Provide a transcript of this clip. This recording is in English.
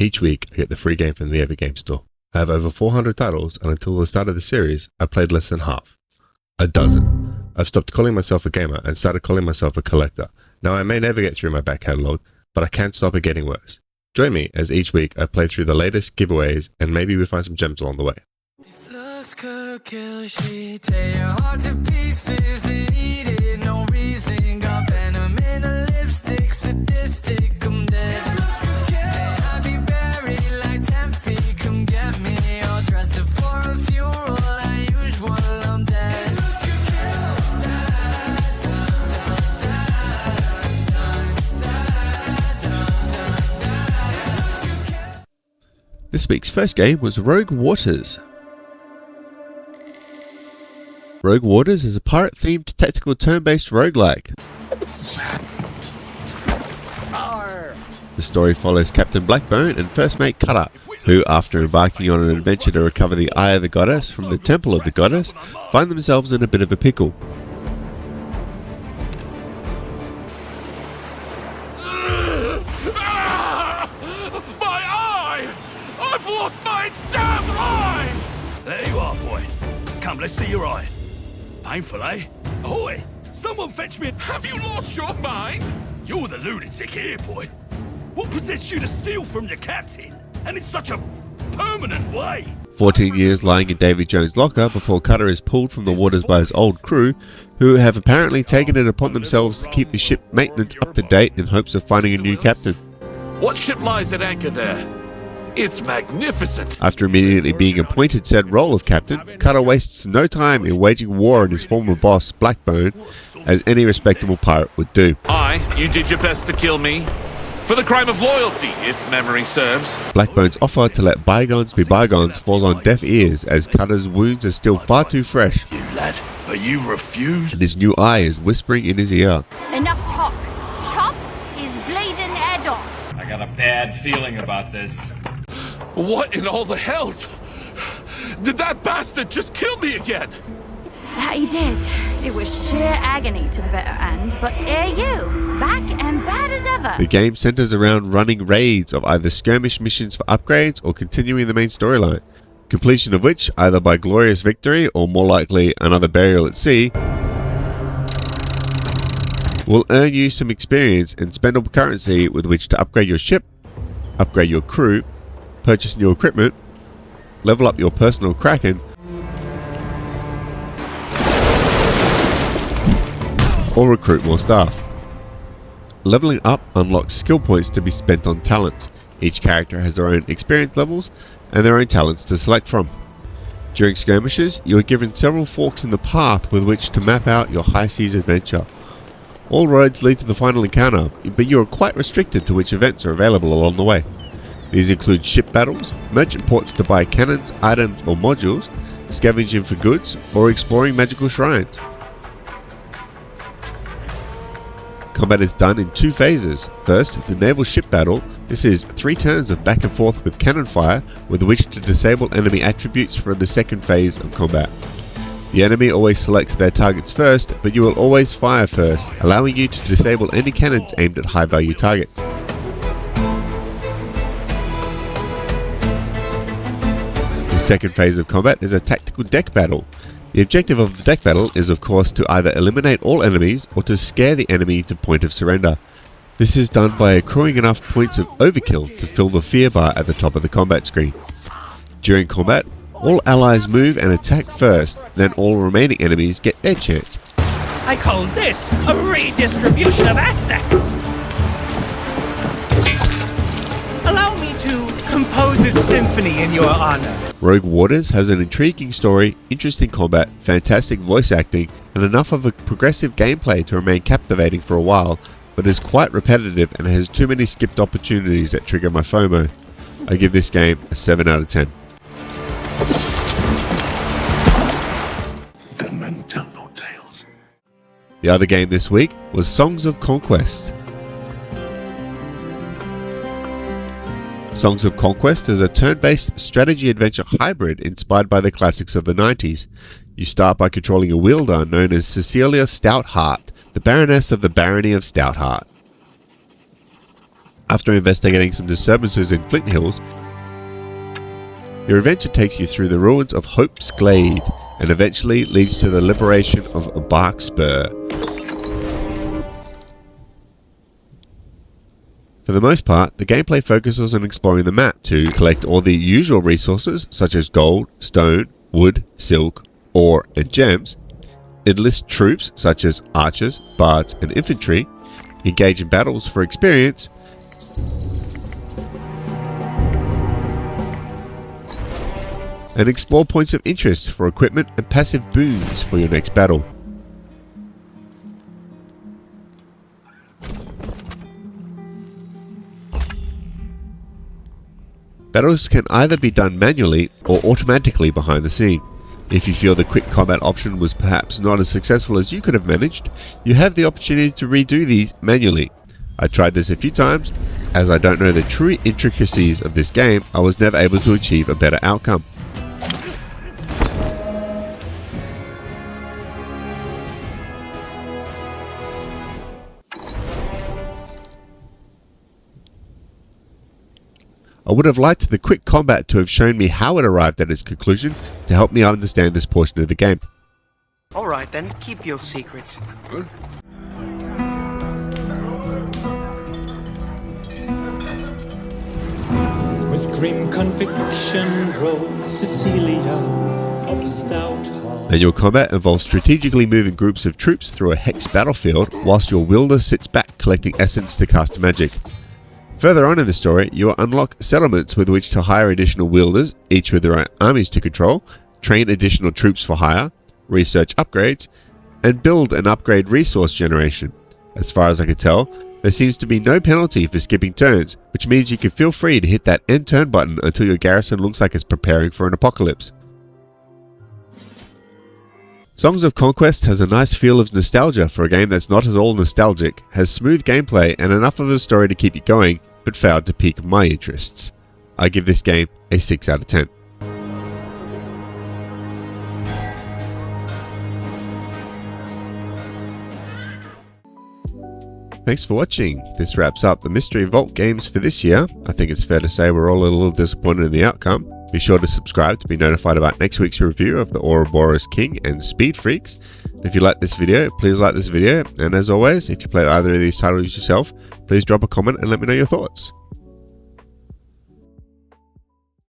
Each week I get the free game from the Epic Game Store. I have over 400 titles, and until the start of the series, I played less than half. A dozen. I've stopped calling myself a gamer and started calling myself a collector. Now I may never get through my back catalogue, but I can't stop it getting worse. Join me as each week I play through the latest giveaways, and maybe we find some gems along the way. If looks could kill, she'd tear your heart to pieces and eat it. No reason, got venom in her lipstick, sadistic, I'm dead. If looks could kill, I'd be buried like 10 feet. Come get me, I'll dress it for a funeral. As usual, I'm dead. If looks could kill. This week's first game was Rogue Waters. Rogue Waters is a pirate-themed tactical turn-based roguelike. The story follows Captain Blackbone and first mate Cutter, who, after embarking on an adventure to recover the Eye of the Goddess from the Temple of the Goddess, find themselves in a bit of a pickle. My eye! I've lost my damn eye! There you are, boy. Come, let's see your eye. Painful, eh? Ahoy! Someone fetch me. Have you lost your mind? You're the lunatic here, boy. What possessed you to steal from your captain? And in such a permanent way? 14 years lying in Davy Jones' locker before Cutter is pulled from the waters by his old crew, who have apparently taken it upon themselves to keep the ship maintenance up to date in hopes of finding a new captain. What ship lies at anchor there? It's magnificent. After immediately being appointed said role of captain, Cutter wastes no time in waging war on his former boss, Blackbone, as any respectable pirate would do. You did your best to kill me. For the crime of loyalty, if memory serves. Blackbone's offer to let bygones be bygones falls on deaf ears, as Cutter's wounds are still far too fresh. You lad, but you refuse. And his new eye is whispering in his ear. Enough talk. Chop his bleeding head off. I got a bad feeling about this. What in all the hell? Did that bastard just kill me again? That he did. It was sheer agony to the better end, but here you, back and bad as ever. The game centers around running raids of either skirmish missions for upgrades or continuing the main storyline, completion of which, either by glorious victory or more likely another burial at sea, will earn you some experience and spendable currency with which to upgrade your ship, upgrade your crew, purchase new equipment, level up your personal Kraken, or recruit more staff. Leveling up unlocks skill points to be spent on talents. Each character has their own experience levels and their own talents to select from. During skirmishes, you are given several forks in the path with which to map out your high seas adventure. All roads lead to the final encounter, but you are quite restricted to which events are available along the way. These include ship battles, merchant ports to buy cannons, items or modules, scavenging for goods, or exploring magical shrines. Combat is done in two phases. First, the naval ship battle. This is 3 turns of back and forth with cannon fire with which to disable enemy attributes for the second phase of combat. The enemy always selects their targets first, but you will always fire first, allowing you to disable any cannons aimed at high value targets. The second phase of combat is a tactical deck battle. The objective of the deck battle is of course to either eliminate all enemies or to scare the enemy to point of surrender. This is done by accruing enough points of overkill to fill the fear bar at the top of the combat screen. During combat, all allies move and attack first, then all remaining enemies get their chance. I call this a redistribution of assets! Allow me to compose a symphony in your honor. Rogue Waters has an intriguing story, interesting combat, fantastic voice acting, and enough of a progressive gameplay to remain captivating for a while, but is quite repetitive and has too many skipped opportunities that trigger my FOMO. I give this game a 7 out of 10. The men tell no tales. The other game this week was Songs of Conquest. Songs of Conquest is a turn-based strategy-adventure hybrid inspired by the classics of the 90s. You start by controlling a wielder known as Cecilia Stoutheart, the Baroness of the Barony of Stoutheart. After investigating some disturbances in Flint Hills, your adventure takes you through the ruins of Hope's Glade and eventually leads to the liberation of Barkspur. For the most part, the gameplay focuses on exploring the map to collect all the usual resources such as gold, stone, wood, silk, ore, and gems, enlist troops such as archers, bards, and infantry, engage in battles for experience, and explore points of interest for equipment and passive boons for your next battle. Battles can either be done manually or automatically behind the scene. If you feel the quick combat option was perhaps not as successful as you could have managed, you have the opportunity to redo these manually. I tried this a few times. As I don't know the true intricacies of this game, I was never able to achieve a better outcome. I would have liked the quick combat to have shown me how it arrived at its conclusion to help me understand this portion of the game. Alright then, keep your secrets. With grim conviction rose Cecilia of stout heart. And your combat involves strategically moving groups of troops through a hex battlefield whilst your wielder sits back collecting essence to cast magic. Further on in the story, you will unlock settlements with which to hire additional wielders, each with their own armies to control, train additional troops for hire, research upgrades, and build and upgrade resource generation. As far as I can tell, there seems to be no penalty for skipping turns, which means you can feel free to hit that end turn button until your garrison looks like it's preparing for an apocalypse. Songs of Conquest has a nice feel of nostalgia for a game that's not at all nostalgic, has smooth gameplay and enough of a story to keep you going, but failed to pique my interests. I give this game a 6 out of 10. Thanks for watching. This wraps up the Mystery Vault games for this year. I think it's fair to say we're all a little disappointed in the outcome. Be sure to subscribe to be notified about next week's review of the Ouroboros King and Speed Freaks. If you like this video, please like this video, and as always, if you played either of these titles yourself, please drop a comment and let me know your thoughts.